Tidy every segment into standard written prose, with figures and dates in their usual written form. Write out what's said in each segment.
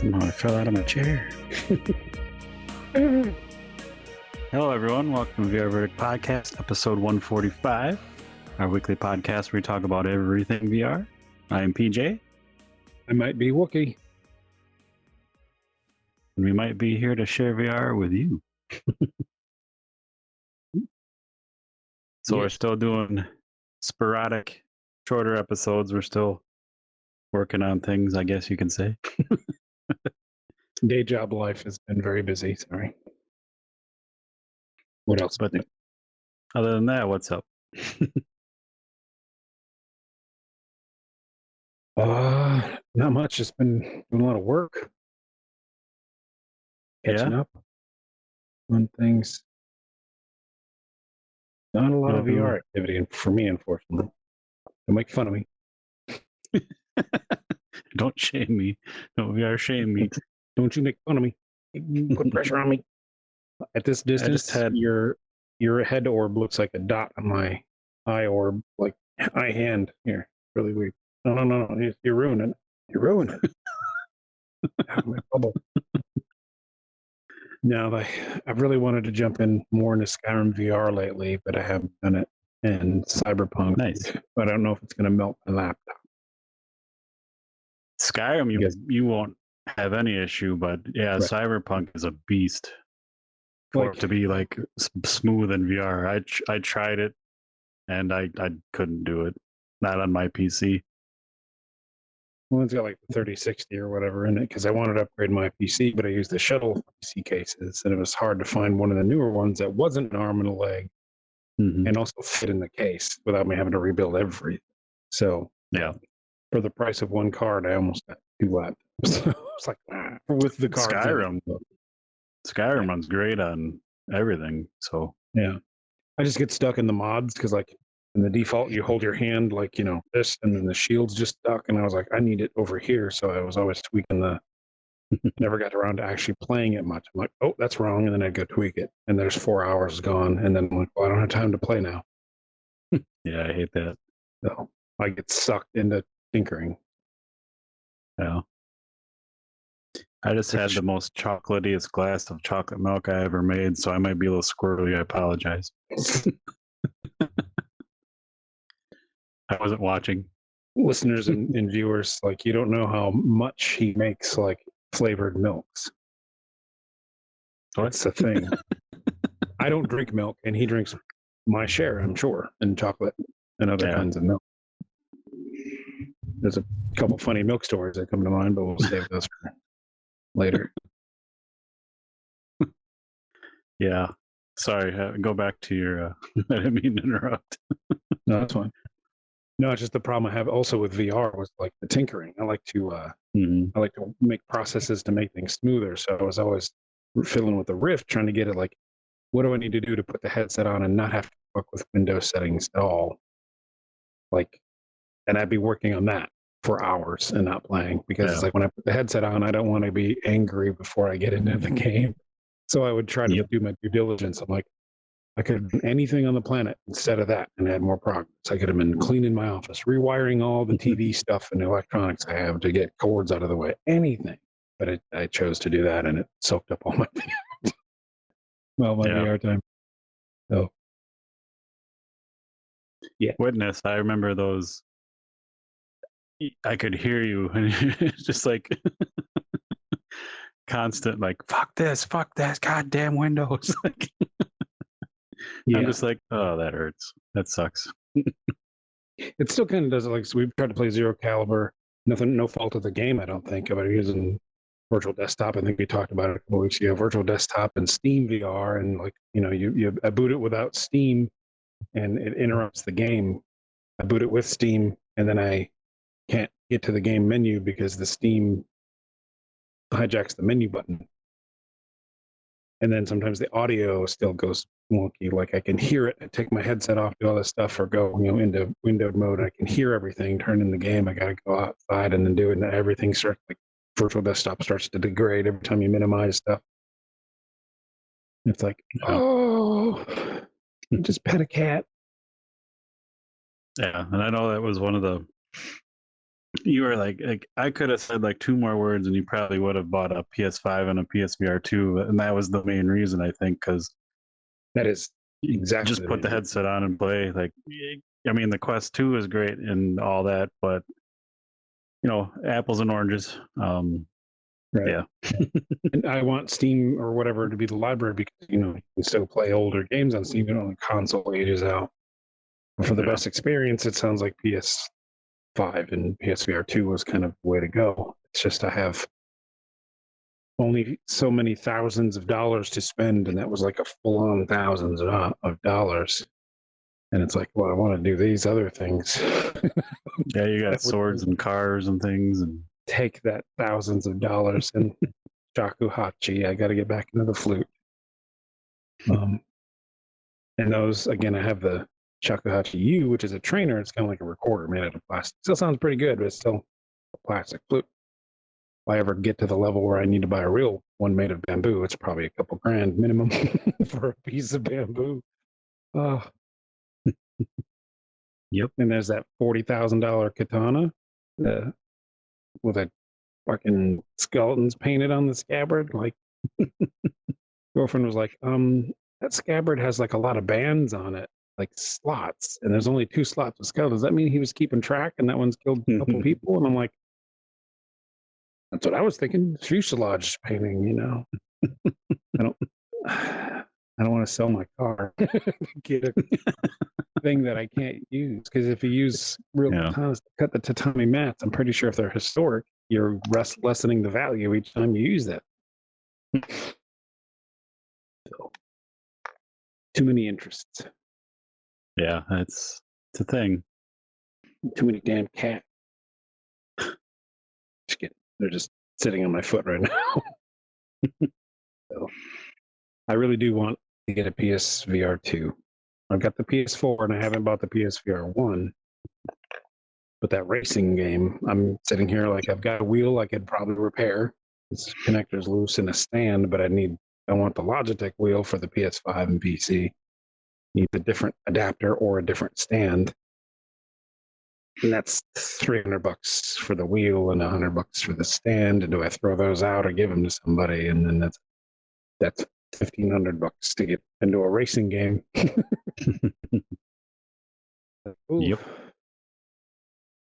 I fell out of my chair. Hello, everyone. Welcome to VR Verdict Podcast, episode 145, our weekly podcast where we talk about everything VR. I am PJ. I might be Wookiee. And we might be here to share VR with you. So we're still doing sporadic, shorter episodes. We're still working on things, I guess you can say. Day job life has been very busy. Sorry. What else? But other than that, what's up? Not much. Just been doing a lot of work. Catching up on things. Not a lot of VR activity for me, unfortunately. Don't make fun of me. Don't shame me. Don't VR shame me. Don't you make fun of me. Put pressure on me. At this distance, your head orb looks like a dot on my eye orb, like eye hand here. Really weird. No. You're ruining it. You're ruining it. My bubble. No, I've really wanted to jump in more into Skyrim VR lately, but I haven't done it. And Cyberpunk. Nice. But I don't know if it's going to melt my laptop. Skyrim, you won't have any issue, but yeah, right. Cyberpunk is a beast. For it to be like smooth in VR. I tried it, and I couldn't do it. Not on my PC. Well, it's got like the 3060 or whatever in it, because I wanted to upgrade my PC, but I used the shuttle PC cases, and it was hard to find one of the newer ones that wasn't an arm and a leg, and also fit in the case without me having to rebuild everything. So yeah, for the price of one card, I almost got 2 laptops. So it's like with the card. Skyrim runs great on everything. So yeah, I just get stuck in the mods because like in the default you hold your hand like this, and then the shield's just stuck, and I was like, I need it over here, so I was always tweaking never got around to actually playing it much. I'm like, oh, that's wrong, and then I'd go tweak it, and there's 4 hours gone, and then I'm like, well, I don't have time to play now. Yeah, I hate that. So I get sucked into tinkering. Yeah. I just had the most chocolatiest glass of chocolate milk I ever made, so I might be a little squirrely. I apologize. I wasn't watching. Listeners and viewers, like, you don't know how much he makes like flavored milks. That's the thing. I don't drink milk, and he drinks my share, I'm sure, in chocolate and other kinds of milk. There's a couple funny milk stories that come to mind, but we'll save those for later. Yeah. Sorry, go back to your I didn't mean to interrupt. No, that's fine. No, it's just the problem I have also with VR was like the tinkering. I like to make processes to make things smoother. So I was always fiddling with the Rift, trying to get it like, what do I need to do to put the headset on and not have to fuck with Windows settings at all? Like, and I'd be working on that for hours and not playing, because it's like when I put the headset on, I don't want to be angry before I get into the game. So I would try to do my due diligence. I'm like, I could have done anything on the planet instead of that and had more progress. I could have been cleaning my office, rewiring all the TV stuff and electronics I have to get cords out of the way, anything. But I chose to do that, and it soaked up all my VR time. So Witness, I remember those. I could hear you, and just like constant, like, fuck this, goddamn Windows. Like, I'm just like, oh, that hurts. That sucks. It still kind of does it. Like, so we've tried to play Zero Caliber. No fault of the game, I don't think, about using virtual desktop. I think we talked about it a couple weeks ago. Virtual desktop and Steam VR, and like, I boot it without Steam, and it interrupts the game. I boot it with Steam, and then I can't get to the game menu because the Steam hijacks the menu button. And then sometimes the audio still goes wonky. Like, I can hear it. I take my headset off, do all this stuff, or go into windowed mode. I can hear everything, turn in the game. I got to go outside and then do it, and everything starts like virtual desktop starts to degrade every time you minimize stuff. It's like, oh, just pet a cat. Yeah, and I know that was one of the. You were like I could have said like 2 more words, and you probably would have bought a PS5 and a PSVR 2, and that was the main reason, I think, because that is exactly just put the headset on and play. Like, I mean, the Quest 2 is great and all that, but apples and oranges. Right. Yeah. And I want Steam or whatever to be the library because you can still play older games on Steam. The console ages out. But for the best experience, it sounds like PS5 and PSVR 2 was kind of the way to go. It's just I have only so many thousands of dollars to spend, and that was like a full-on thousands of dollars. And it's like, well, I want to do these other things. Yeah, you got swords and cars and things, and take that thousands of dollars and shakuhachi. I got to get back into the flute. And those again, I have the shakuhachi U, which is a trainer. It's kind of like a recorder made out of plastic. Still sounds pretty good, but it's still a plastic flute. If I ever get to the level where I need to buy a real one made of bamboo, it's probably a couple grand minimum for a piece of bamboo. Yep. And there's that $40,000 katana with a fucking skeletons painted on the scabbard. Like, girlfriend was like, that scabbard has like a lot of bands on it, like slots, and there's only 2 slots with skeletons. Does that mean he was keeping track and that one's killed a couple people? And I'm like, that's what I was thinking. Fuselage painting, I don't want to sell my car. Get a thing that I can't use, because if you use real katanas to cut the tatami mats, I'm pretty sure if they're historic, you're lessening the value each time you use that. So, too many interests. Yeah, it's a thing. Too many damn cats. Just kidding. They're just sitting on my foot right now. So, I really do want to get a PSVR 2. I've got the PS4 and I haven't bought the PSVR 1. But that racing game, I'm sitting here like I've got a wheel I could probably repair. This connector's loose in a stand, but I want the Logitech wheel for the PS5 and PC. Need a different adapter or a different stand. And that's $300 for the wheel and $100 for the stand. And do I throw those out or give them to somebody? And then that's $1,500 to get into a racing game. Yep.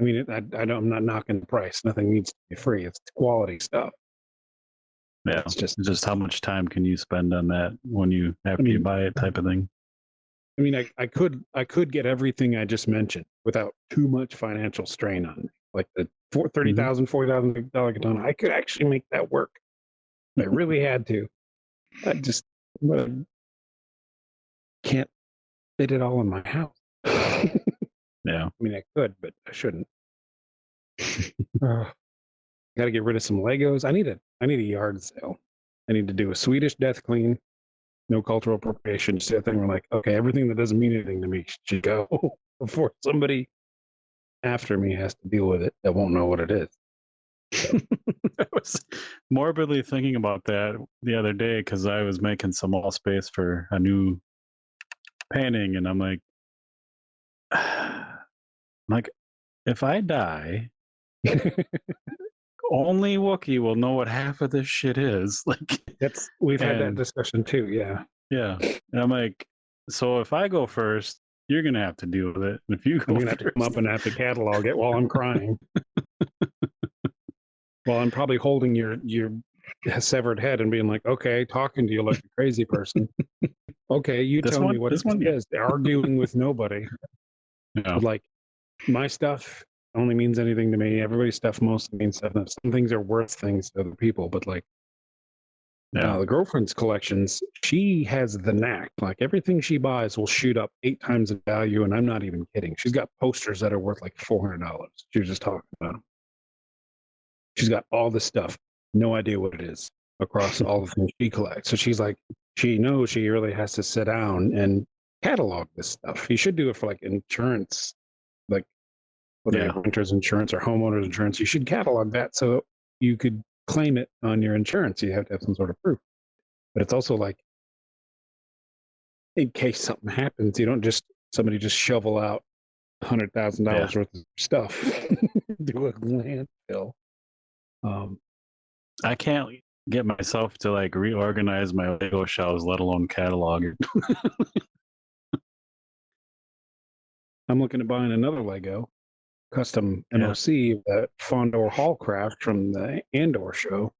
I mean, I'm not knocking the price. Nothing needs to be free. It's quality stuff. Yeah, it's just how much time can you spend on that when you after you buy it, type of thing. I mean, I could get everything I just mentioned without too much financial strain on me. Like the $30,000, $40,000 katana, I could actually make that work. I really had to. I just can't fit it all in my house. Yeah. I mean, I could, but I shouldn't. Got to get rid of some Legos. I need a yard sale. I need to do a Swedish death clean. No cultural appropriation. Just a thing where like, okay, everything that doesn't mean anything to me should go before somebody after me has to deal with it that won't know what it is. I was morbidly thinking about that the other day because I was making some wall space for a new painting, and I'm like, if I die, only Wookiee will know what half of this shit is. Like, we've had that discussion too. Yeah. Yeah. And I'm like, so if I go first, you're gonna have to deal with it. And if you go, I'm gonna have to come up and have to catalog it while I'm crying. Well, I'm probably holding your severed head and being like, okay, talking to you like a crazy person. Okay, you tell me what this one is. They're arguing with nobody. Yeah. But like, my stuff only means anything to me. Everybody's stuff mostly means stuff. Some things are worth things to other people, but like, the girlfriend's collections, she has the knack. Like, everything she buys will shoot up 8 times in value, and I'm not even kidding. She's got posters that are worth like $400. She was just talking about them. She's got all this stuff, no idea what it is, across all the things she collects. So she's like, she knows she really has to sit down and catalog this stuff. You should do it for like insurance, like whether you have renter's insurance or homeowner's insurance. You should catalog that so you could claim it on your insurance, you have to have some sort of proof. But it's also like, in case something happens, you don't just somebody just shovel out $100,000 worth of stuff to a landfill. I can't get myself to like reorganize my Lego shelves, let alone catalog it. I'm looking at buying another Lego custom MOC, that Fondor Hallcraft from the Andor show.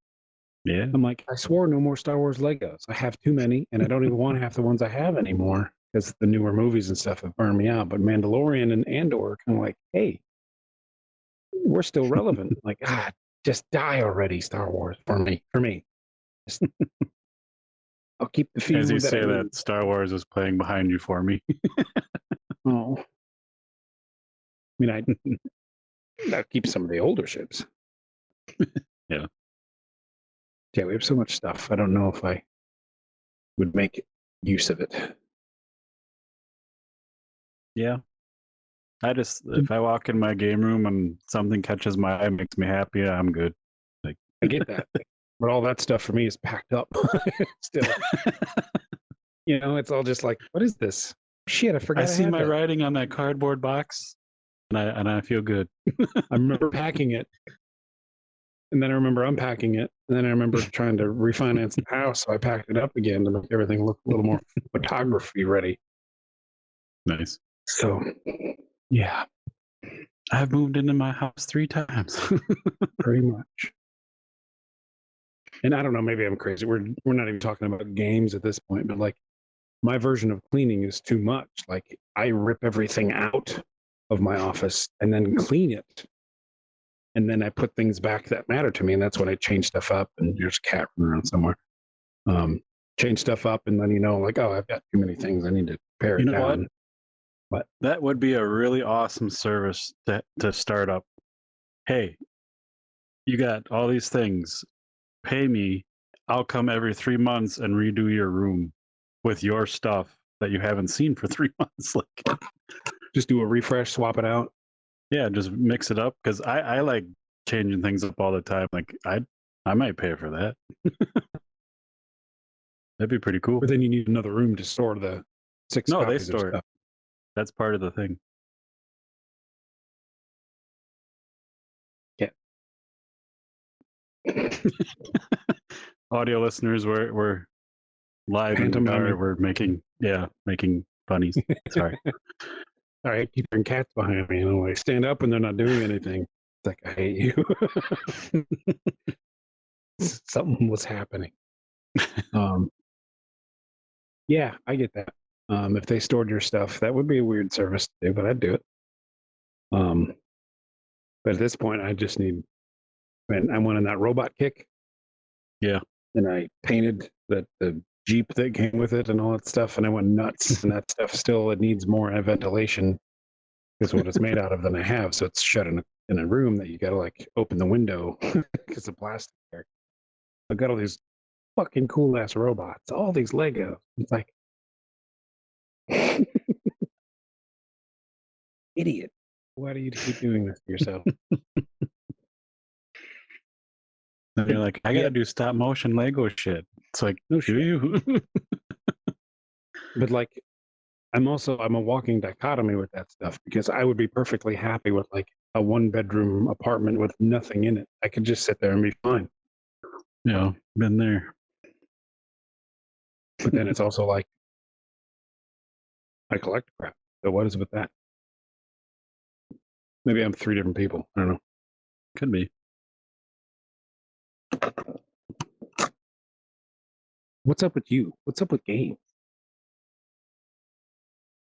Yeah. I'm like, I swore no more Star Wars Legos. I have too many, and I don't even want half the ones I have anymore because the newer movies and stuff have burned me out. But Mandalorian and Andor are kind of like, hey, we're still relevant. Like, just die already, Star Wars, for me. Just, I'll keep the few. As you say that, Star Wars is playing behind you for me. Oh. I mean, I'll keep some of the older ships. Yeah. Yeah, we have so much stuff. I don't know if I would make use of it. Yeah. If I walk in my game room and something catches my eye, makes me happy, I'm good. Like, I get that. But all that stuff for me is packed up still. It's all just like, what is this? Shit, I forgot. I see my writing on that cardboard box, and I feel good. I remember packing it, and then I remember unpacking it, and then I remember trying to refinance the house, so I packed it up again to make everything look a little more photography ready. Nice. So, yeah, I've moved into my house 3 times. Pretty much. And I don't know, maybe I'm crazy. We're not even talking about games at this point, but like, my version of cleaning is too much. Like, I rip everything out of my office and then clean it. And then I put things back that matter to me. And that's when I change stuff up, and there's a cat running around somewhere. Change stuff up, and then, like, oh, I've got too many things. I need to pare it down. But that would be a really awesome service to start up. Hey, you got all these things. Pay me. I'll come every 3 months and redo your room with your stuff that you haven't seen for 3 months. Like, just do a refresh, swap it out. Yeah, just mix it up, because I like changing things up all the time. Like, I might pay for that. That'd be pretty cool. But then you need another room to store the 6 No, they copies store of stuff. That's part of the thing. Yeah. Audio listeners, we're live in the car. We're making funnies. Sorry. All right, keep your cats behind me. Like, stand up and they're not doing anything. It's like, I hate you. Something was happening. Yeah, I get that. If they stored your stuff, that would be a weird service to do, but I'd do it. But at this point, I just need. And I went on that robot kick. Yeah. And I painted the Jeep that came with it and all that stuff, and I went nuts. And that stuff it needs more ventilation, because what it's made out of than I have. So it's shut in a room that you got to like open the window because of plastic there. I've got all these fucking cool ass robots, all these Legos. It's like, idiot. Why do you keep doing this to yourself? And you're like, I gotta do stop motion Lego shit. It's like, no, do you? But like, I'm a walking dichotomy with that stuff, because I would be perfectly happy with like a 1-bedroom apartment with nothing in it. I could just sit there and be fine. Yeah, been there. But then it's also like, I collect crap. So what is with that? Maybe I'm 3 different people. I don't know. Could be. What's up with you? What's up with games?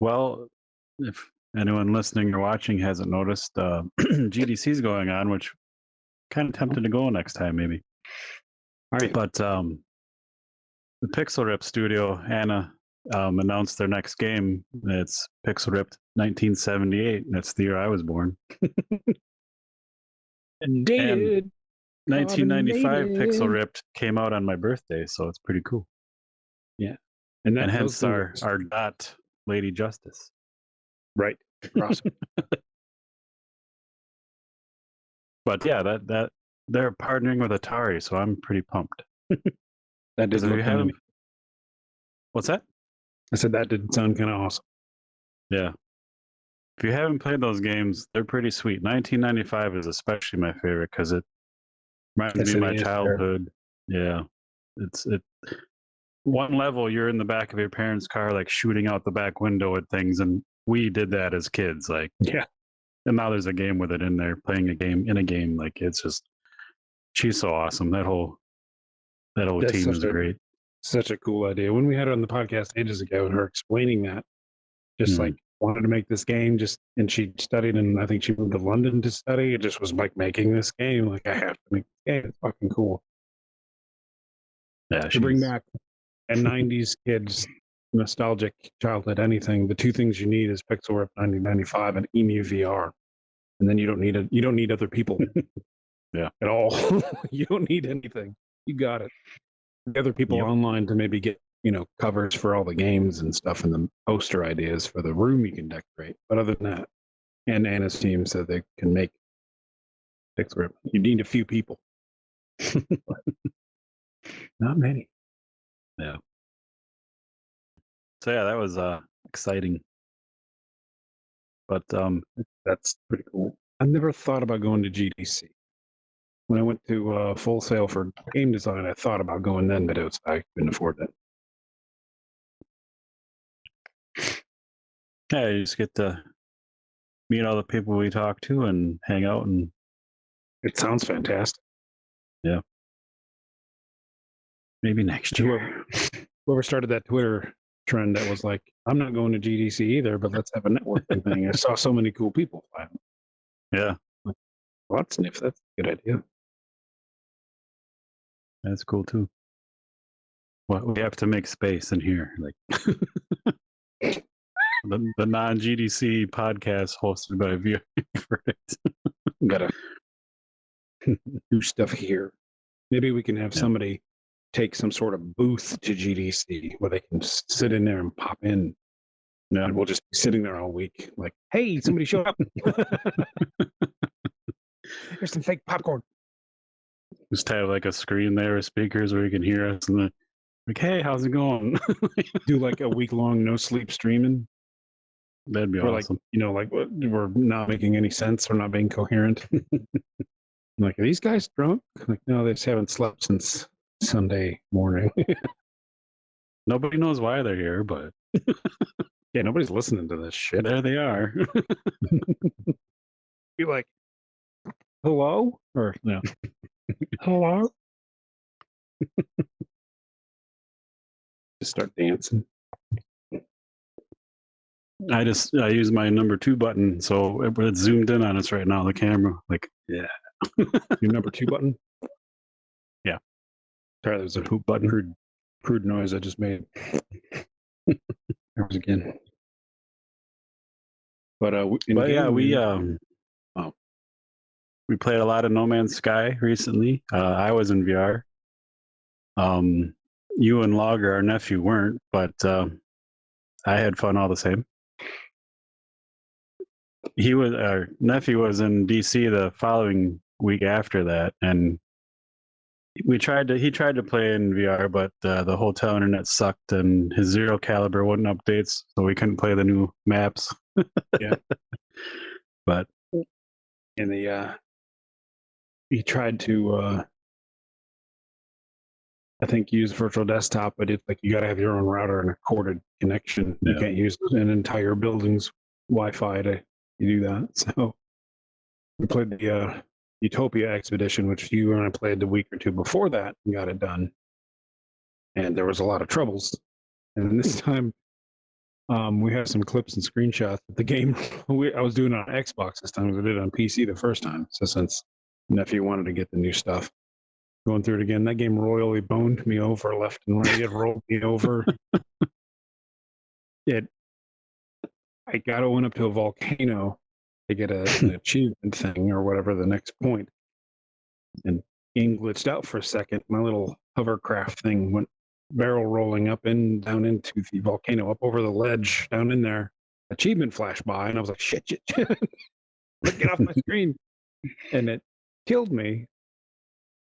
Well, if anyone listening or watching hasn't noticed, GDC's going on, which kind of tempted to go next time, maybe. All right. But the Pixel Rip studio, Anna, announced their next game. It's Pixel Ripped 1978. That's the year I was born. Dated. 1995 Pixel Ripped came out on my birthday, so it's pretty cool. Yeah. And hence our dot Lady Justice. Right. Awesome. But yeah, that they're partnering with Atari, so I'm pretty pumped. That did look kind of. What's that? I said that did sound kind of awesome. Yeah. If you haven't played those games, they're pretty sweet. 1995 is especially my favorite because it reminds me of my childhood. Yeah. It. One level, you're in the back of your parents' car, like shooting out the back window at things, and we did that as kids. Like, yeah. And now there's a game with it in there, playing a game in a game. Like, it's just, she's so awesome. That whole team is great. Such a cool idea. When we had her on the podcast ages ago, and her explaining that, just like wanted to make this game, and she studied, and I think she moved to London to study. It just was like making this game. Like, I have to make this game. It's fucking cool. Yeah, to bring back a 90s kids nostalgic childhood anything, the two things you need is Pixel Rip 1995 and Emu VR, and then you don't need other people at all. You don't need anything. You got it. The other people online to maybe get covers for all the games and stuff, and the poster ideas for the room you can decorate, but other than that, and Anna's team so they can make Pixel Rip, you need a few people. Not many. Yeah. So yeah, that was exciting. But that's pretty cool. I never thought about going to GDC. When I went to Full Sail for game design, I thought about going then, but I couldn't afford it. Yeah, you just get to meet all the people we talk to and hang out, and it sounds fantastic. Yeah. Maybe next year. Whoever started that Twitter trend that was like, I'm not going to GDC either, but let's have a networking thing. I saw so many cool people. Yeah. Well, that's a good idea. That's cool too. Well, we have to make space in here. Like the non-GDC podcast hosted by VR. Gotta do stuff here. Maybe we can have somebody take some sort of booth to GDC where they can sit in there and pop in. Yeah. And we'll just be sitting there all week. Like, hey, somebody show up. Here's some fake popcorn. Just have like a screen there with speakers where you can hear us, and like, hey, how's it going? Do like a week-long no sleep streaming. That'd be awesome. Like, we're not making any sense. We're not being coherent. Like, are these guys drunk? Like, no, they just haven't slept since Sunday morning. Nobody knows why they're here, but yeah, nobody's listening to this shit. There they are. Be like, hello? Or no. Hello? Just start dancing. I use my number 2 button, so it's zoomed in on us right now, the camera. Like, yeah. Your number 2 button? Yeah. Sorry, there was a hoop button. Crude noise I just made. There was again. But we played a lot of No Man's Sky recently. I was in VR. You and Logger, our nephew, weren't, but I had fun all the same. Our nephew was in DC the following week after that, and he tried to play in VR, but the hotel internet sucked and his Zero Caliber wouldn't updates, so we couldn't play the new maps. Yeah. But in he tried to I think use virtual desktop, but it's like you got to have your own router and a corded connection. You can't use an entire building's Wi-Fi to do that. So we played the Utopia Expedition, which you and I played the week or two before that and got it done. And there was a lot of troubles. And this time we have some clips and screenshots. The game, I was doing it on Xbox this time. I did it on PC the first time. So since nephew wanted to get the new stuff, going through it again, that game royally boned me over left and right. It rolled me over. I got to went up to a volcano to get an achievement thing or whatever the next point. And game glitched out for a second. My little hovercraft thing went barrel rolling up and down into the volcano, up over the ledge, down in there. Achievement flashed by, and I was like, shit. Get off my screen. And it killed me.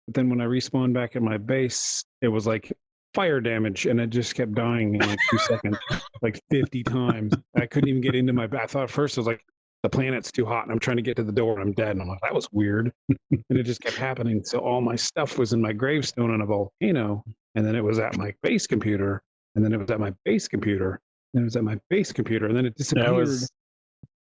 But then when I respawned back at my base, it was like fire damage, and it just kept dying in like 2 seconds, like 50 times. I couldn't even get into my. I thought at first it was like the planet's too hot, and I'm trying to get to the door, and I'm dead. And I'm like, that was weird, and it just kept happening. So all my stuff was in my gravestone on a volcano, and then it was at my base computer, and then it was at my base computer, and it was at my base computer, and then it disappeared.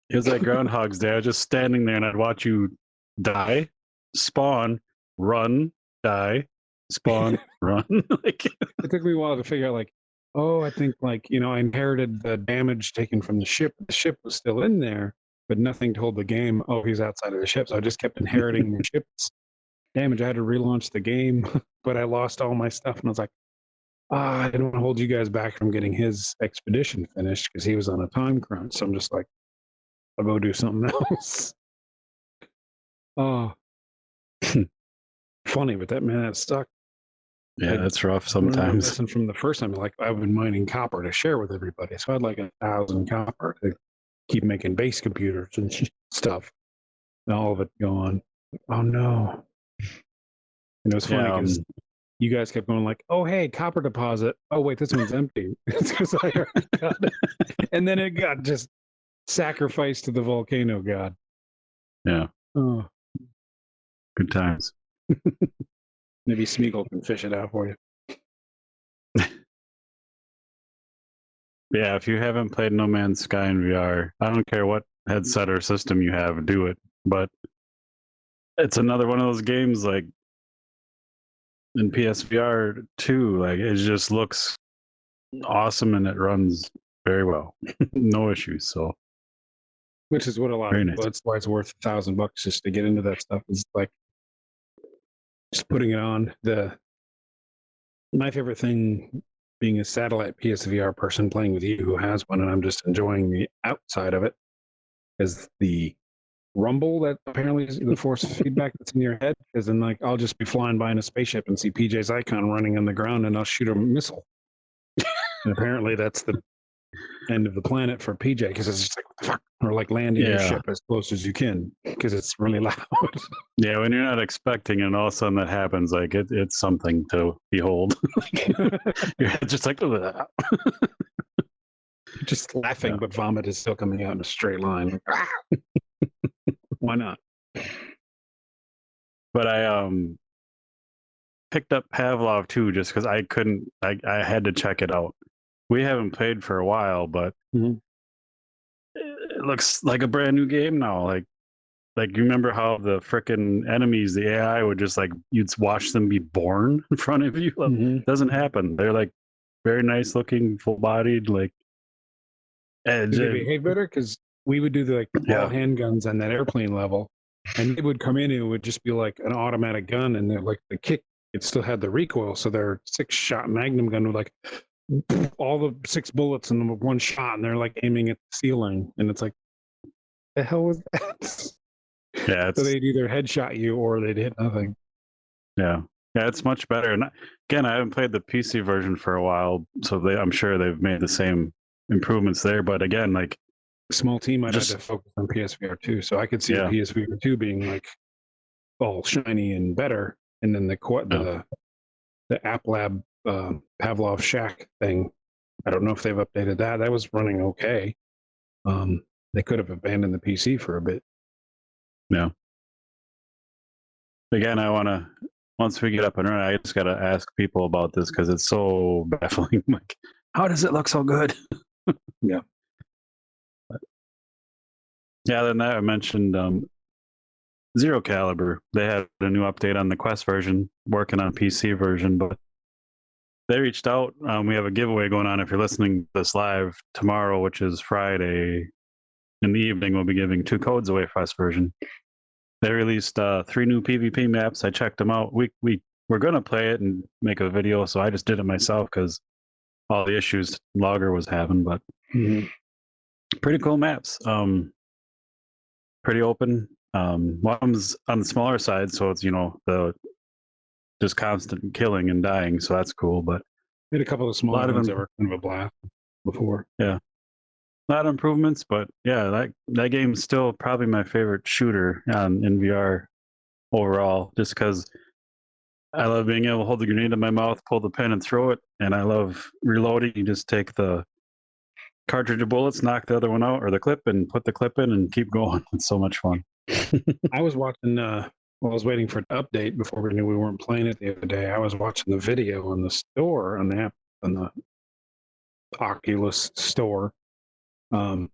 It was like Groundhog's Day. I was just standing there, and I'd watch you die, spawn, run, die, spawn, run. Like, it took me a while to figure out, like, oh, I think, like, I inherited the damage taken from the ship. The ship was still in there, but nothing told the game, oh, he's outside of the ship. So I just kept inheriting the ship's damage. I had to relaunch the game, but I lost all my stuff, and I was like, I didn't want to hold you guys back from getting his expedition finished because he was on a time crunch. So I'm just like, I'll go do something else. Oh, funny, but that stuck. Yeah, that's rough sometimes. Lesson from the first time, like, I've been mining copper to share with everybody, so I had like 1,000 copper to keep making base computers and stuff. And all of it gone. Oh no! And it was funny because you guys kept going like, "Oh hey, copper deposit. Oh wait, this one's empty." It's because I already got it, and then it got just sacrificed to the volcano god. Yeah. Oh, good times. Maybe Smeagol can fish it out for you. Yeah, if you haven't played No Man's Sky in VR, I don't care what headset or system you have, do it. But it's another one of those games like in PSVR 2, like it just looks awesome and it runs very well. No issues. So which is what a lot of people, that's why it's worth $1,000 just to get into that stuff. It's like just putting it on. My favorite thing, being a satellite PSVR person playing with you who has one, and I'm just enjoying the outside of it, is the rumble that apparently is the force feedback that's in your head. Because then, like, I'll just be flying by in a spaceship and see PJ's icon running on the ground, and I'll shoot a missile. And apparently that's the end of the planet for PJ, because it's just like, what the fuck? Or like landing your ship as close as you can because it's really loud. Yeah, when you're not expecting it and all of a sudden that happens, like it's something to behold. Your head's just like, just laughing, but vomit is still coming out in a straight line. Why not? But I picked up Pavlov too, just because I couldn't. I had to check it out. We haven't played for a while, but it looks like a brand new game now. Like you remember how the frickin' enemies, the AI would just like, you'd watch them be born in front of you. It doesn't happen. They're like very nice looking, full bodied. Like, and they behave better because we would do the all handguns on that airplane level, and they would come in and it would just be like an automatic gun, and they're like the kick, it still had the recoil, so their 6-shot Magnum gun would like all the 6 bullets in one shot, and they're like aiming at the ceiling, and it's like, the hell was that? Yeah, so they'd either headshot you or they'd hit nothing. Yeah, it's much better. And again, I haven't played the PC version for a while, so I'm sure they've made the same improvements there. But again, like small team, I'd have to focus on PSVR 2, so I could see the PSVR 2 being like all shiny and better, and then the App Lab Pavlov Shack thing. I don't know if they've updated that. That was running okay. They could have abandoned the PC for a bit. Yeah. Again, I want to, once we get up and running, I just got to ask people about this because it's so baffling. Like, how does it look so good? Yeah. Yeah, then that I mentioned Zero Caliber. They had a new update on the Quest version, working on PC version, but they reached out. We have a giveaway going on if you're listening to this live tomorrow, which is Friday in the evening. We'll be giving 2 codes away for Quest version. They released 3 new PvP maps. I checked them out. We're going to play it and make a video, so I just did it myself because all the issues Logger was having, but pretty cool maps. Pretty open. One's on the smaller side, so it's, the just constant killing and dying, so that's cool. But we had a couple of smaller ones that were kind of a blast before. Yeah. A lot of improvements, but yeah, that game's still probably my favorite shooter in VR overall, just because I love being able to hold the grenade in my mouth, pull the pin, and throw it. And I love reloading. You just take the cartridge of bullets, knock the other one out, or the clip, and put the clip in and keep going. It's so much fun. I was watching, I was waiting for an update before we knew we weren't playing it the other day. I was watching the video on the store, on the app, on the Oculus store. And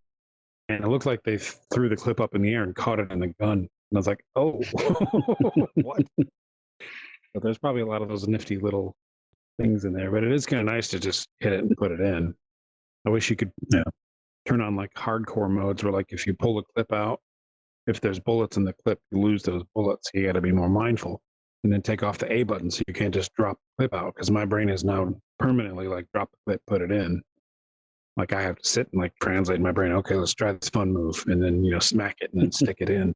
it looked like they threw the clip up in the air and caught it in the gun. And I was like, oh, what? But there's probably a lot of those nifty little things in there. But it is kind of nice to just hit it and put it in. I wish you could turn on like hardcore modes where, like, if you pull the clip out, if there's bullets in the clip, you lose those bullets. You got to be more mindful. And then take off the A button so you can't just drop the clip out, because my brain is now permanently like, drop the clip, put it in. Like, I have to sit and like translate in my brain. Okay, let's try this fun move, and then smack it and then stick it in.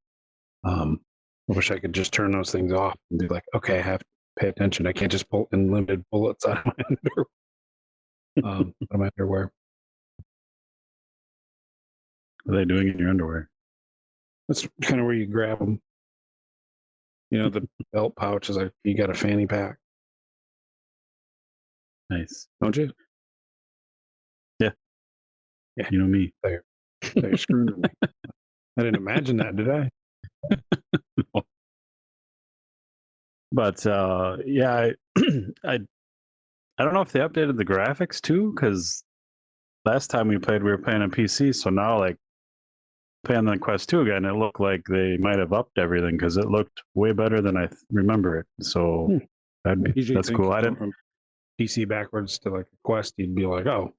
I wish I could just turn those things off and be like, okay, I have to pay attention. I can't just pull unlimited bullets out of my underwear. What are they doing in your underwear? That's kind of where you grab them. The belt pouch is like, you got a fanny pack. Nice. Don't you? Yeah. You know me. They're screwing me. I didn't imagine that, did I? No. But yeah, I don't know if they updated the graphics too, because last time we played, we were playing on PC. So now, like, playing on Quest 2 again, it looked like they might have upped everything, because it looked way better than I remember it. So that's cool. I didn't. From PC backwards to like a Quest, you'd be like, oh,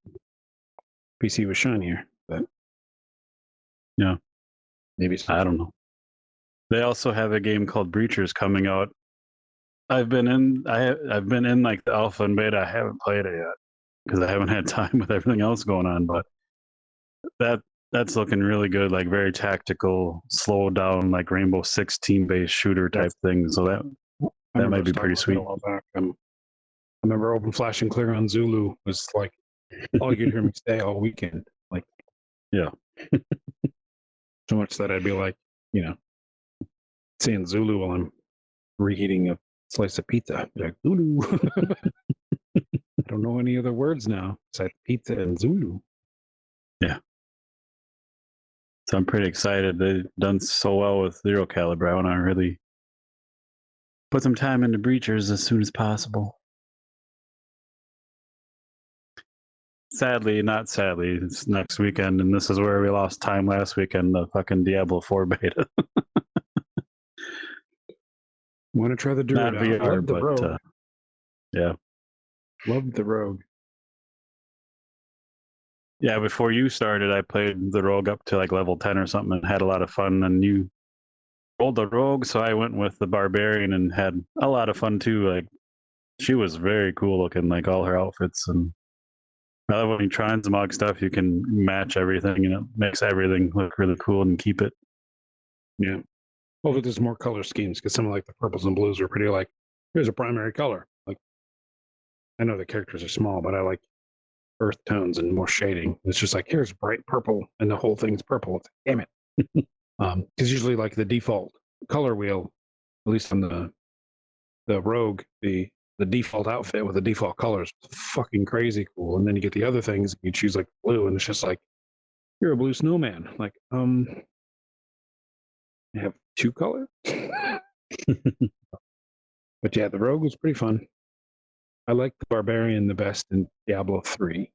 PC was shinier. But yeah, maybe I don't know. They also have a game called Breachers coming out. I've been in like the alpha and beta. I haven't played it yet because I haven't had time with everything else going on. But that's looking really good. Like, very tactical, slow down, like Rainbow Six team-based shooter type thing. So that might be pretty sweet. A while back. I remember Open Flash and Clear on Zulu was like all you'd hear me say all weekend. Like, yeah. So much that I'd be like, saying Zulu while I'm reheating a slice of pizza. I'd be like, Zulu. I don't know any other words now besides pizza and Zulu. Yeah. So I'm pretty excited. They've done so well with Zero Caliber. I want to really put some time into Breachers as soon as possible. Sadly, not sadly, it's next weekend, and this is where we lost time last weekend, the fucking Diablo 4 beta. Want to try the Druid? Not VR, the Rogue. Yeah. Loved the Rogue. Yeah, before you started, I played the Rogue up to like level 10 or something and had a lot of fun. And you rolled the Rogue, so I went with the Barbarian and had a lot of fun too. Like, she was very cool looking, like all her outfits. And I love when you transmog stuff, you can match everything and it makes everything look really cool and keep it. Yeah. Hopefully there's more color schemes, because some of like the purples and blues are pretty like, here's a primary color. Like, I know the characters are small, but I like earth tones and more shading. It's just like, here's bright purple and the whole thing's purple. It's like, damn it. Because usually like the default color wheel, at least on the Rogue, the default outfit with the default colors, fucking crazy cool. And then you get the other things, you choose like blue, and it's just like, you're a blue snowman. Like, I have two colors. But yeah, the Rogue was pretty fun. I like the Barbarian the best in Diablo 3.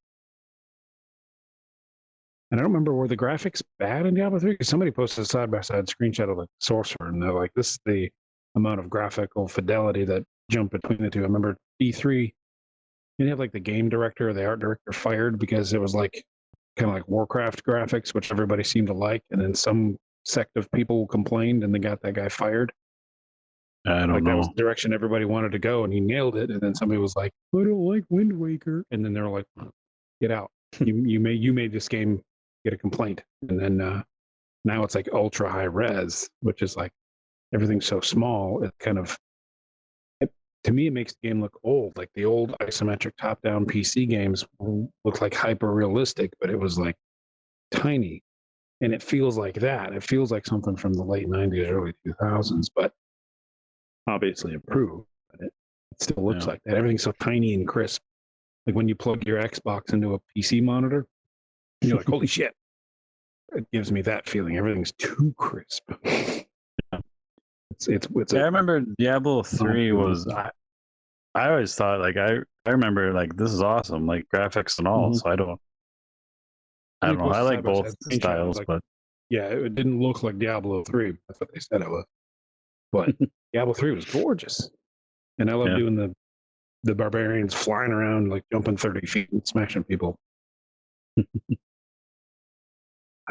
And I don't remember, were the graphics bad in Diablo 3? Because somebody posted a side-by-side screenshot of like Sorcerer, and they're like, this is the amount of graphical fidelity that jumped between the two. I remember E3, you have like the game director or the art director fired because it was like kind of like Warcraft graphics, which everybody seemed to like. And then some sect of people complained and they got that guy fired. I don't know. That was the direction everybody wanted to go, and he nailed it. And then somebody was like, I don't like Wind Waker. And then they were like, get out. you made this game get a complaint. And then now it's like ultra high res, which is like everything's so small. It kind of, to me, it makes the game look old. Like the old isometric top-down PC games look like hyper realistic, but it was like tiny. And it feels like that. It feels like something from the late 90s, early 2000s, but obviously improved. still looks like that. Everything's so tiny and crisp. Like when you plug your Xbox into a PC monitor, you're like, holy shit. It gives me that feeling. Everything's too crisp. I remember Diablo 3 was. I always thought like I remember like this is awesome, like graphics and all. So I don't know. I like both styles, like, but yeah, it didn't look like Diablo 3. That's what they said it was. But Diablo 3 was gorgeous, and I love doing the barbarians flying around like jumping 30 feet and smashing people. I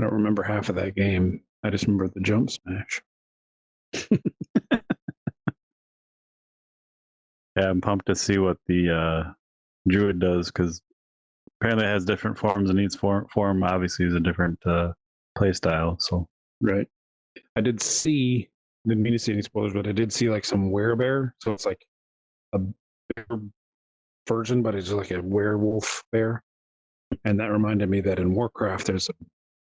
don't remember half of that game. I just remember the jump smash. Yeah, I'm pumped to see what the druid does, because apparently it has different forms, and each form obviously is a different play style. So right, I did see, didn't mean to see any spoilers, but I did see like some werebear. So it's like a bear version, but it's like a werewolf bear. And that reminded me that in Warcraft there's a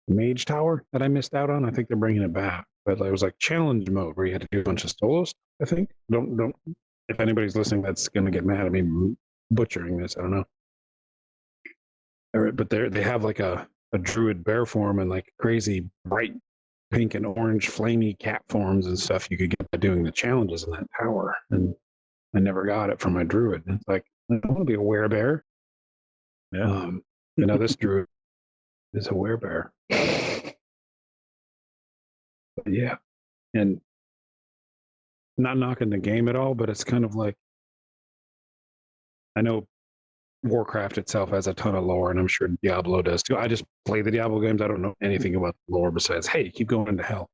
mage tower that I missed out on. I think they're bringing it back, but it was like challenge mode where you had to do a bunch of solo stuff. I think don't. If anybody's listening, that's going to get mad at me butchering this. I don't know. But they have like a druid bear form and like crazy bright pink and orange flamey cat forms and stuff you could get by doing the challenges in that tower. And I never got it for my druid. And it's like, I don't want to be a werebear. Yeah. This druid is a werebear. Yeah. And not knocking the game at all, but it's kind of like, I know Warcraft itself has a ton of lore, and I'm sure Diablo does too. I just play the Diablo games. I don't know anything about the lore besides, hey, keep going to hell.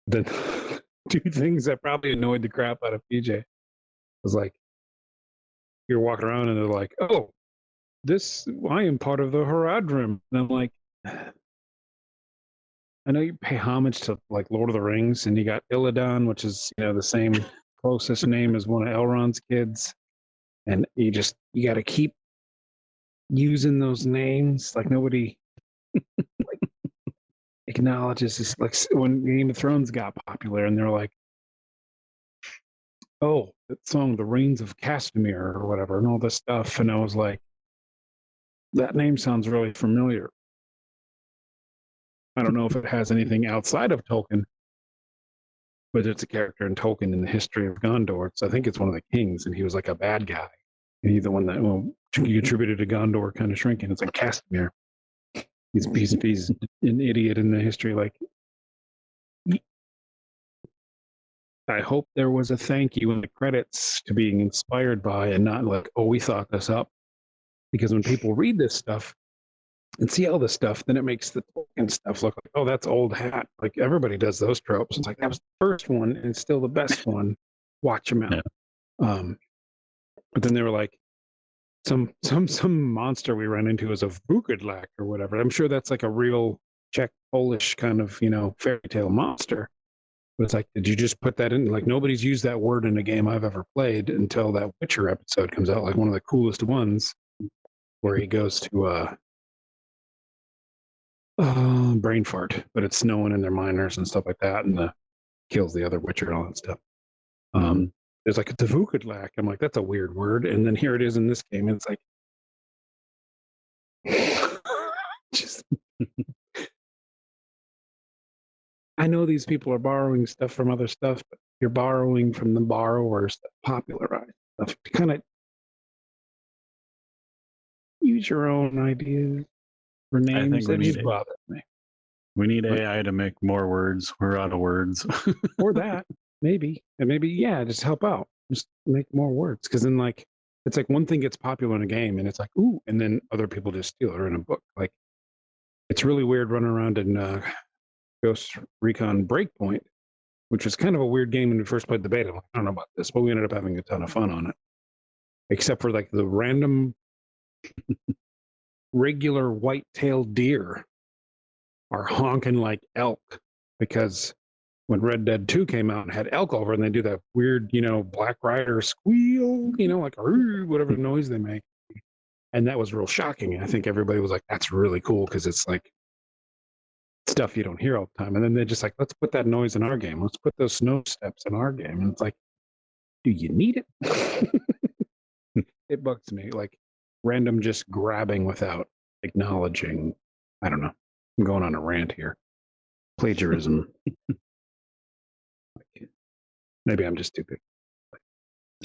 The two things that probably annoyed the crap out of PJ was like, you're walking around and they're like, oh, I am part of the Haradrim. And I'm like, I know you pay homage to like Lord of the Rings, and you got Illidan, which is, the same closest name as one of Elrond's kids. And you got to keep using those names. Like nobody acknowledges this. Like when Game of Thrones got popular and they're like, oh, that song, The Reigns of Castamere or whatever, and all this stuff. And I was like, that name sounds really familiar. I don't know if it has anything outside of Tolkien, but it's a character in Tolkien in the history of Gondor. So I think it's one of the kings, and he was like a bad guy. And he's the one that contributed to Gondor kind of shrinking. It's like Castamere. He's an idiot in the history. Like, I hope there was a thank you in the credits to being inspired by, and not like, oh, we thought this up. Because when people read this stuff and see all this stuff, then it makes the Tolkien stuff look like, oh, that's old hat. Like everybody does those tropes. It's like, that was the first one and it's still the best one. Watch them out. Yeah. But then they were like, some monster we ran into is a Vukadlak or whatever. I'm sure that's like a real Czech Polish kind of, fairy tale monster. But it's like, did you just put that in? Like nobody's used that word in a game I've ever played until that Witcher episode comes out, like one of the coolest ones, where he goes to brain fart, but it's snowing in their miners and stuff like that, and kills the other Witcher and all that stuff. There's like a Tavukadlak. I'm like, that's a weird word. And then here it is in this game. And it's like, just, I know these people are borrowing stuff from other stuff, but you're borrowing from the borrowers that popularize stuff to kind of use your own ideas for names. I think that just bothers me. We need AI to make more words. We're out of words. Or that, maybe. And maybe, just help out. Just make more words. Because then, like, it's like one thing gets popular in a game and it's like, ooh, and then other people just steal it, or in a book. Like, it's really weird running around in Ghost Recon Breakpoint, which was kind of a weird game when we first played the beta. I'm like, I don't know about this, but we ended up having a ton of fun on it. Except for like the random regular white-tailed deer are honking like elk, because when Red Dead 2 came out and had elk over, and they do that weird, Black Rider squeal, like whatever noise they make. And that was real shocking. And I think everybody was like, that's really cool, because it's like stuff you don't hear all the time. And then they're just like, let's put that noise in our game. Let's put those snow steps in our game. And it's like, do you need it? It bugs me, like random just grabbing without acknowledging. I don't know. I'm going on a rant here. Plagiarism. Maybe I'm just stupid.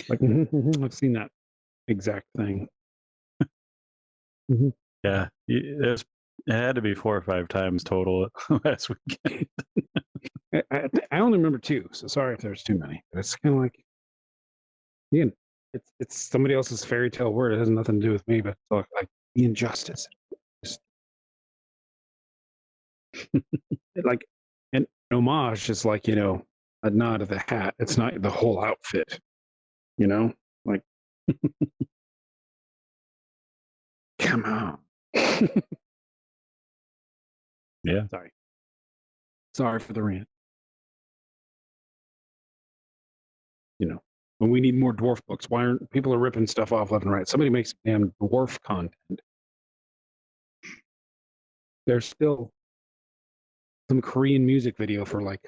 Like I've seen that exact thing. Yeah, it had to be 4 or 5 times total last weekend. I only remember 2, so sorry if there's too many. But it's kind of like, again, it's somebody else's fairy tale word. It has nothing to do with me, but it's like the injustice. Just, like an homage is like, a nod of the hat. It's not the whole outfit, like come on. Yeah. Sorry for the rant. When we need more dwarf books, why aren't people are ripping stuff off left and right? Somebody makes damn dwarf content. There's still some Korean music video for like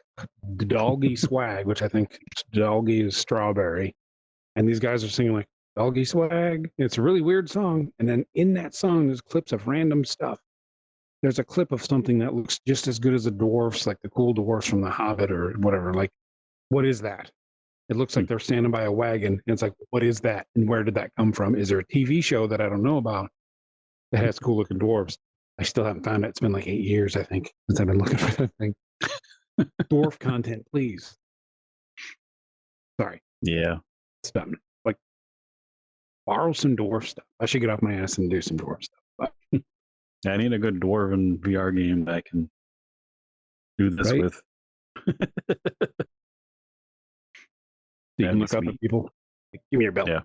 Doggy Swag, which I think Doggy is strawberry. And these guys are singing like Doggy Swag. It's a really weird song. And then in that song, there's clips of random stuff. There's a clip of something that looks just as good as the dwarfs, like the cool dwarfs from The Hobbit or whatever. Like, what is that? It looks like they're standing by a wagon. And it's like, what is that? And where did that come from? Is there a TV show that I don't know about that has cool looking dwarves? I still haven't found it. It's been like 8 years, I think, since I've been looking for that thing. Dwarf content, please. Sorry. Yeah. Stop. Like, borrow some dwarf stuff. I should get off my ass and do some dwarf stuff. But I need a good dwarven VR game that I can do this with. You can look up at people. Give me your belt. Yeah.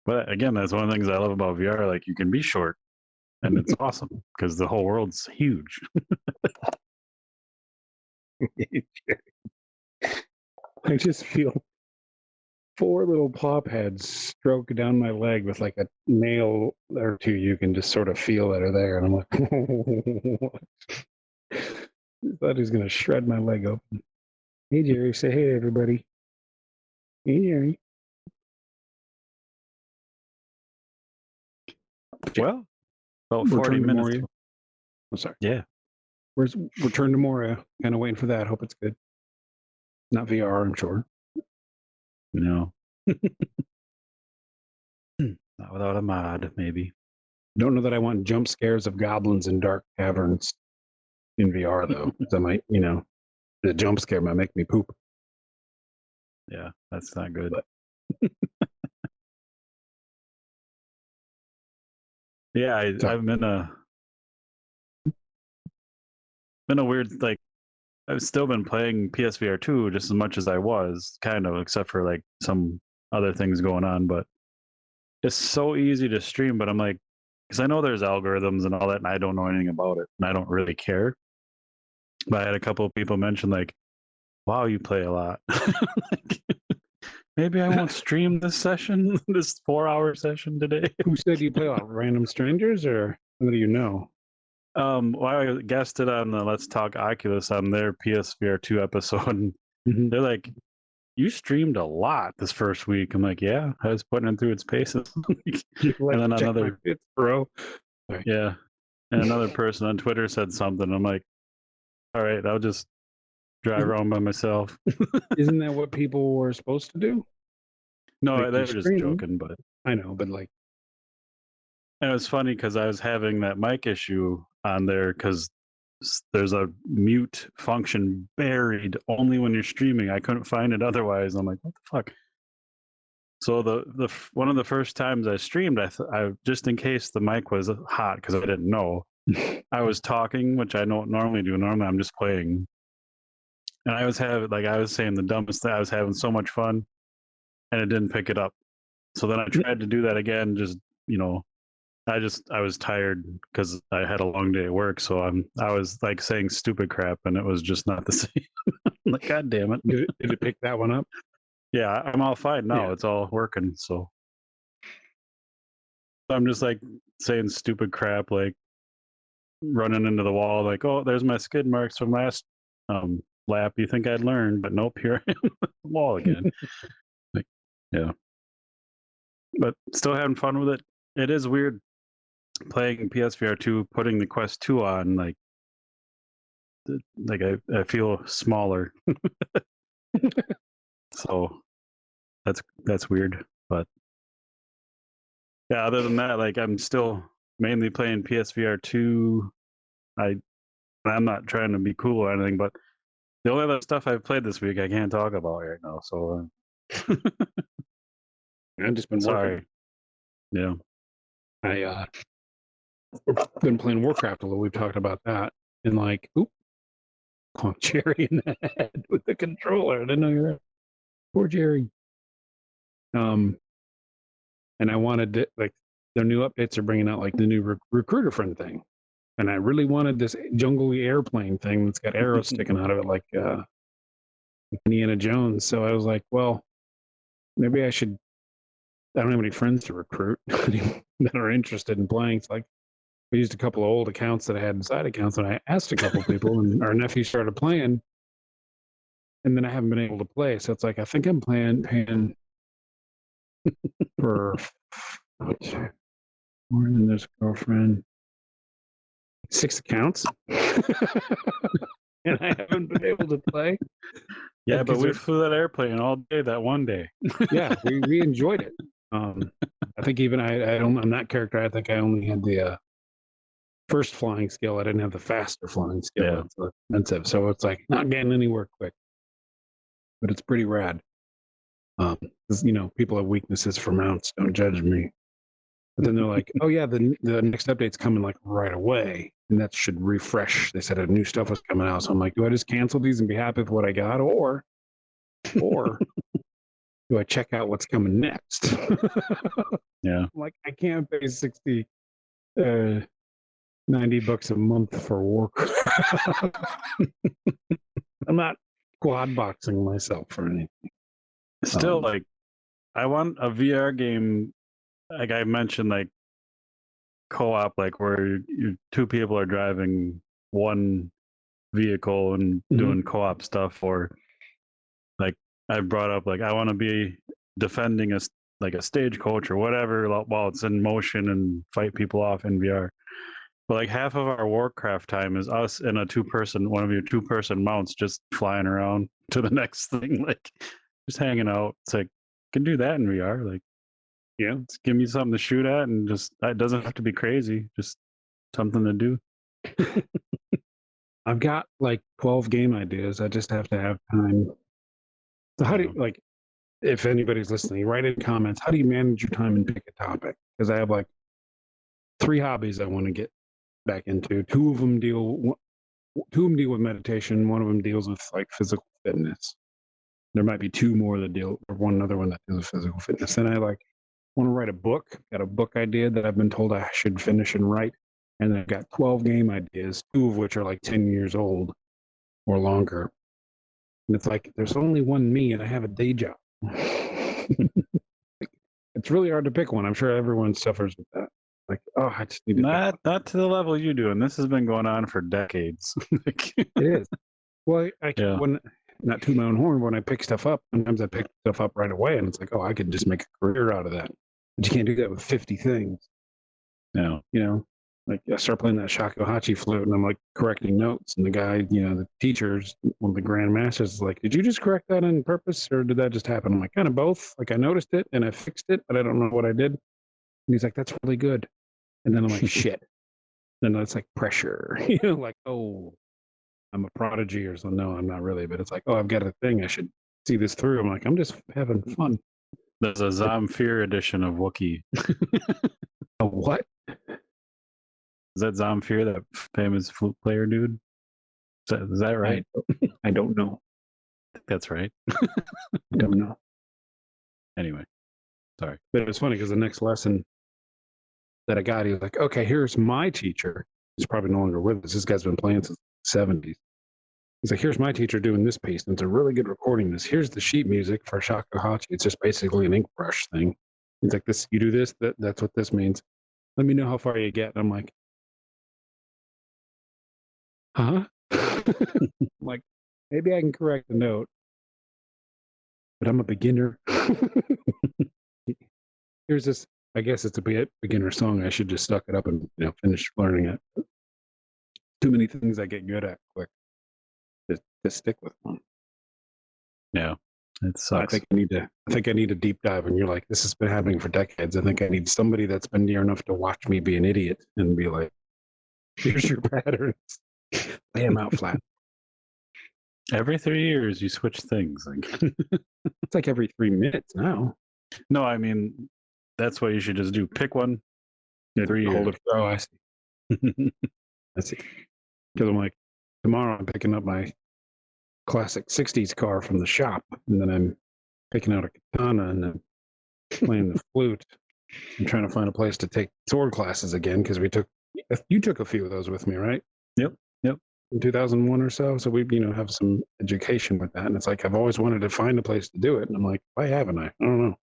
But again, that's one of the things I love about VR. Like, you can be short, and it's awesome because the whole world's huge. I just feel 4 little plop heads stroke down my leg with like a nail or 2 you can just sort of feel that are there. And I'm like, I thought he was going to shred my leg open. Hey, Jerry, say hey, everybody. Hey, Jerry. Well, about 40 minutes. I'm sorry. Yeah. Where's Return to Moria? Kind of waiting for that. Hope it's good. Not VR, I'm sure. No. Not without a mod, maybe. Don't know that I want jump scares of goblins in dark caverns in VR, though. That might, the jump scare might make me poop. Yeah, that's not good. Yeah, I've been a weird, like, I've still been playing PSVR 2 just as much as I was, kind of, except for like some other things going on. But it's so easy to stream. But I'm like, because I know there's algorithms and all that, and I don't know anything about it, and I don't really care. But I had a couple of people mention like, "Wow, you play a lot." Like, maybe I won't stream this session, this 4-hour session today. Who said you play a lot? Random strangers or somebody you know? Well, I guessed it on the Let's Talk Oculus on their PSVR 2 episode. Mm-hmm. They're like, you streamed a lot this first week. I'm like, yeah, I was putting it through its paces. Like, and then another, fits, bro. Sorry. Yeah, and another person on Twitter said something. I'm like, all right, I'll just drive around by myself. Isn't that what people were supposed to do? No, like, they were just joking, but I know, but like, and it was funny because I was having that mic issue on there because there's a mute function buried only when you're streaming. I couldn't find it otherwise. I'm like, what the fuck? So the one of the first times I streamed, I just in case the mic was hot because I didn't know, I was talking, which I don't normally do. Normally I'm just playing, and I was saying the dumbest thing. I was having so much fun, and it didn't pick it up. So then I tried to do that again. Just I was tired because I had a long day at work, so I was like saying stupid crap, and it was just not the same. I'm like, God damn it! Did it pick that one up? Yeah, I'm all fine now. Yeah. It's all working. So I'm just like saying stupid crap, like running into the wall, like, oh, there's my skid marks from last lap. You think I'd learn, but nope, here I am at the wall again. Like, yeah. But still having fun with it. It is weird playing PSVR 2, putting the Quest 2 on, like I feel smaller. So that's weird. But yeah, other than that, like I'm still mainly playing PSVR 2. I'm not trying to be cool or anything, but the only other stuff I've played this week I can't talk about right now. So I've just been sorry. working. Yeah. I been playing Warcraft a little. We've talked about that. And like, oop, clunk Jerry in the head with the controller. I didn't know you were there. Poor Jerry. And I wanted to, like, their new updates are bringing out like the new recruiter friend thing. And I really wanted this jungly airplane thing that's got arrows sticking out of it, like Indiana Jones. So I was like, well, maybe I should. I don't have any friends to recruit that are interested in playing. So like, I used a couple of old accounts that I had side accounts, and I asked a couple people, and our nephew started playing, and then I haven't been able to play. So it's like I think I'm paying for more than this girlfriend 6 accounts, and I haven't been able to play. Yeah, but we flew that airplane all day that one day. Yeah, we enjoyed it. I think even I'm that character. I think I only had the first flying skill. I didn't have the faster flying skill. Yeah. It's expensive, so it's like not getting anywhere quick. But it's pretty rad. You know, people have weaknesses for mounts. Don't judge me. But then they're like, "Oh yeah, the next update's coming like right away, and that should refresh." They said a new stuff was coming out, so I'm like, "Do I just cancel these and be happy with what I got, or do I check out what's coming next?" Yeah, I'm like, I can't pay 60, $90 a month for Warcraft. I'm not quad boxing myself for anything. Still, like, I want a VR game, like I mentioned, like co-op, like where two people are driving one vehicle and doing co-op stuff, or like I brought up, like I want to be defending a stagecoach or whatever while it's in motion and fight people off in VR. But like half of our Warcraft time is us in one of your two-person mounts just flying around to the next thing, like just hanging out. It's like, can do that in VR. Like, yeah, just give me something to shoot at, and just it doesn't have to be crazy. Just something to do. I've got like 12 game ideas. I just have to have time. So how do you, like, if anybody's listening, write in comments, how do you manage your time and pick a topic? Because I have like 3 hobbies I want to get back into. Two of them deal with meditation. One of them deals with like physical fitness. There might be 2 more that deal, or one other one that deals with physical fitness. And I like want to write a book. Got a book idea that I've been told I should finish and write. And then I've got 12 game ideas, 2 of which are like 10 years old or longer. And it's like, there's only one me and I have a day job. It's really hard to pick one. I'm sure everyone suffers with that. Like, oh, I just need to not to the level you do, and this has been going on for decades. It is. Well, when not to my own horn, when I pick stuff up, sometimes I pick stuff up right away, and it's like, oh, I could just make a career out of that. But you can't do that with 50 things. No, you know, like I start playing that shakuhachi flute, and I'm like correcting notes, and the guy, you know, the teacher's one of the grand masters is like, "Did you just correct that on purpose, or did that just happen?" I'm like, kind of both. Like I noticed it and I fixed it, but I don't know what I did. And he's like, "That's really good." And then I'm like, "Shit." Then it's like pressure, you know, like, oh, I'm a prodigy or something. No, I'm not really, but it's like, oh, I've got a thing. I should see this through. I'm like, I'm just having fun. There's a Zamfir edition of Wookiee. A what? Is that Zamfir, that famous flute player dude? Is that right? I don't know. I think that's right. I don't know. Anyway, sorry. But it was funny because the next lesson that I got, he was like, okay, here's my teacher. He's probably no longer with us. This guy's been playing since the 70s. He's like, here's my teacher doing this piece. And it's a really good recording. Here's the sheet music for shakuhachi. It's just basically an ink brush thing. He's like, this, you do this, that's what this means. Let me know how far you get. And I'm like, huh? Like, maybe I can correct the note, but I'm a beginner. Here's this. I guess it's a beginner song. I should just suck it up and finish learning it. Too many things I get good at quick to stick with one. Yeah, it sucks. I think I need a deep dive. And you're like, this has been happening for decades. I think I need somebody that's been near enough to watch me be an idiot and be like, here's your patterns. Lay them out flat. Every 3 years, you switch things. It's like every 3 minutes now. No, I mean, that's what you should just do. Pick one. 3 years. Oh, I see. I see. Because I'm like, tomorrow I'm picking up my classic 60s car from the shop, and then I'm picking out a katana and then playing the flute. I'm trying to find a place to take sword classes again because you took a few of those with me, right? Yep. In 2001 or so. So we, have some education with that. And it's like, I've always wanted to find a place to do it. And I'm like, why haven't I? I don't know.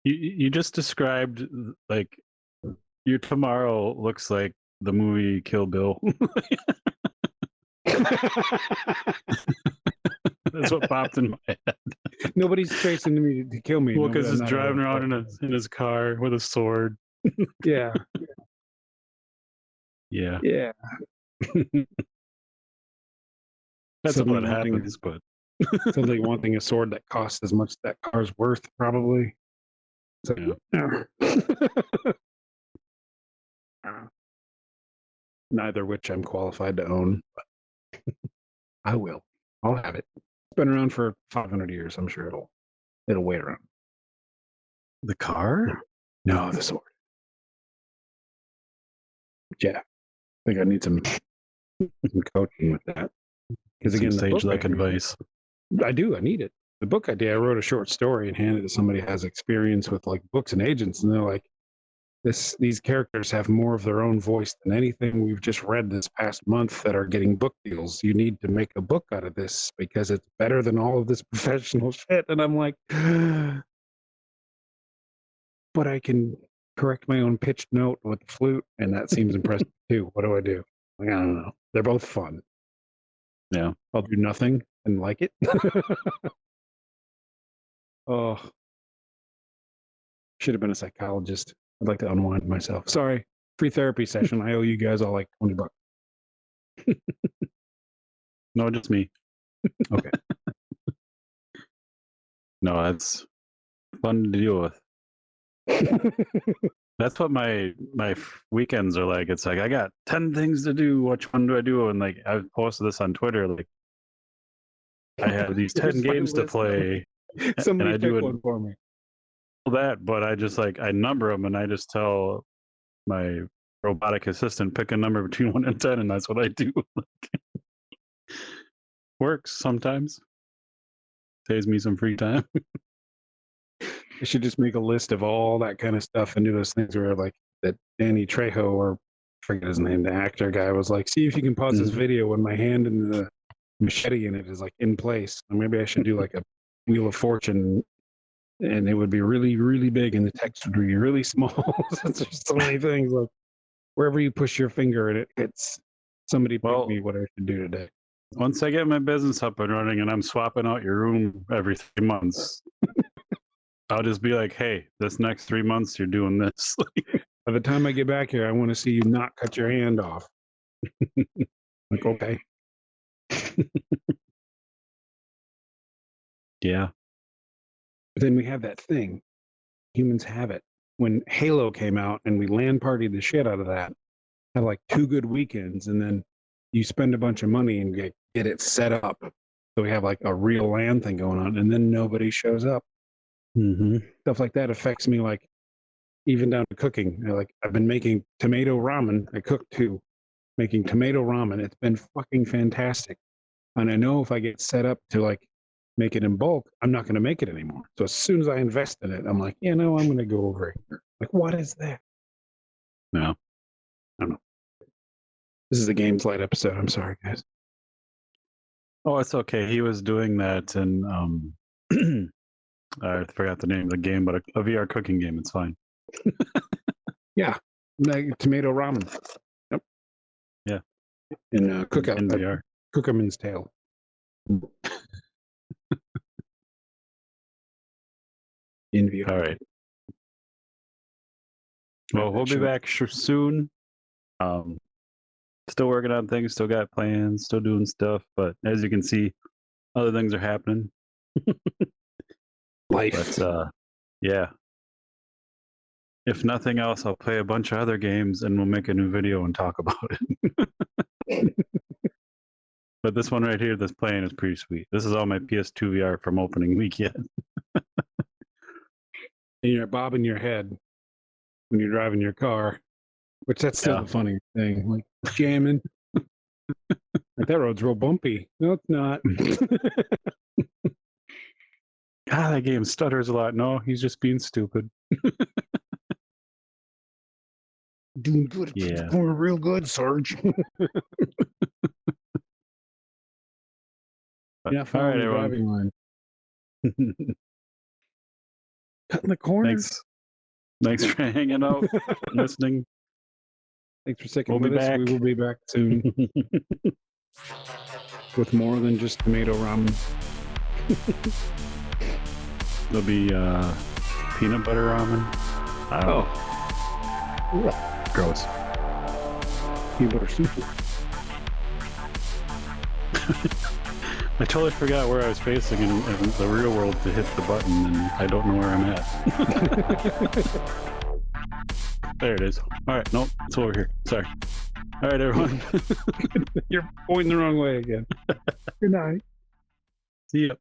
You just described like your tomorrow looks like the movie Kill Bill. That's what popped in my head. Nobody's chasing me to kill me. Well, because he's driving around in his car with a sword. Yeah. Yeah. Yeah. That's what happens, but somebody wanting a sword that costs as much as that car's worth, probably. So, yeah. Neither which I'm qualified to own, but I will. I'll have it. It's been around for 500 years. I'm sure it'll wait around. The car? No, the sword. Yeah, I think I need some coaching with that. Because again, sage-like advice. I do. I need it. The book I did, I wrote a short story and handed it to somebody who has experience with like books and agents, and they're like, these characters have more of their own voice than anything we've just read this past month that are getting book deals. You need to make a book out of this because it's better than all of this professional shit. And I'm like, but I can correct my own pitched note with the flute, and that seems impressive too. What do I do? Like, I don't know. They're both fun. Yeah. I'll do nothing and like it. Oh, should have been a psychologist. I'd like to unwind myself. Sorry, free therapy session. I owe you guys all like $20. No, just me. Okay. No, that's fun to deal with. That's what my weekends are like. It's like I got 10 things to do. Which one do I do? And like I've posted this on Twitter. Like I have these 10 games to play. Somebody and I do one for me. That, but I just I number them and I just tell my robotic assistant pick a number between 1 and 10, and that's what I do. Works sometimes. Saves me some free time. I should just make a list of all that kind of stuff and do those things where like that Danny Trejo, or I forget his name, the actor guy, was like, see if you can pause this video when my hand and the machete in it is like in place. Or maybe I should do like a Wheel of Fortune, and it would be really, really big and the text would be really small. There's so many things. Like wherever you push your finger and it hits, somebody pick me what I should do today. Once I get my business up and running and I'm swapping out your room every 3 months, I'll just be like, hey, this next 3 months you're doing this. By the time I get back here, I want to see you not cut your hand off. Like, okay. Yeah. But then we have that thing. Humans have it. When Halo came out and we LAN partied the shit out of that, had like 2 good weekends, and then you spend a bunch of money and get it set up. So we have like a real LAN thing going on, and then nobody shows up. Stuff like that affects me, like even down to cooking. Like I've been making tomato ramen. I cooked too, making tomato ramen. It's been fucking fantastic. And I know if I get set up to like make it in bulk, I'm not going to make it anymore. So as soon as I invest in it, I'm like, I'm going to go over here. Like, what is that? No. I don't know. This is a Games Light episode. I'm sorry, guys. Oh, it's okay. He was doing that in I forgot the name of the game, but a VR cooking game. It's fine. Yeah, like tomato ramen. Yep. Yeah. And cookout in VR. Cookerman's Tale. In VR. All right. Well, we'll be back soon. Still working on things, still got plans, still doing stuff, but as you can see, other things are happening. Life. But yeah. If nothing else, I'll play a bunch of other games and we'll make a new video and talk about it. But this one right here that's playing is pretty sweet. This is all my PS2 VR from opening weekend. And you're bobbing your head when you're driving your car, which that's still the funny thing. Like jamming. Like that road's real bumpy. No, it's not. God, that game stutters a lot. No, he's just being stupid. Doing good. Yeah. Going real good, Sarge. Yeah, all right, everyone. Driving line. Cutting the corner. Thanks for hanging out, listening. Thanks for sticking with us. We will be back soon with more than just tomato ramen. There'll be peanut butter ramen. Gross. Peanut butter soup. I totally forgot where I was facing in the real world to hit the button, and I don't know where I'm at. There it is. All right, nope, it's over here. Sorry. All right, everyone. You're pointing the wrong way again. Good night. See ya.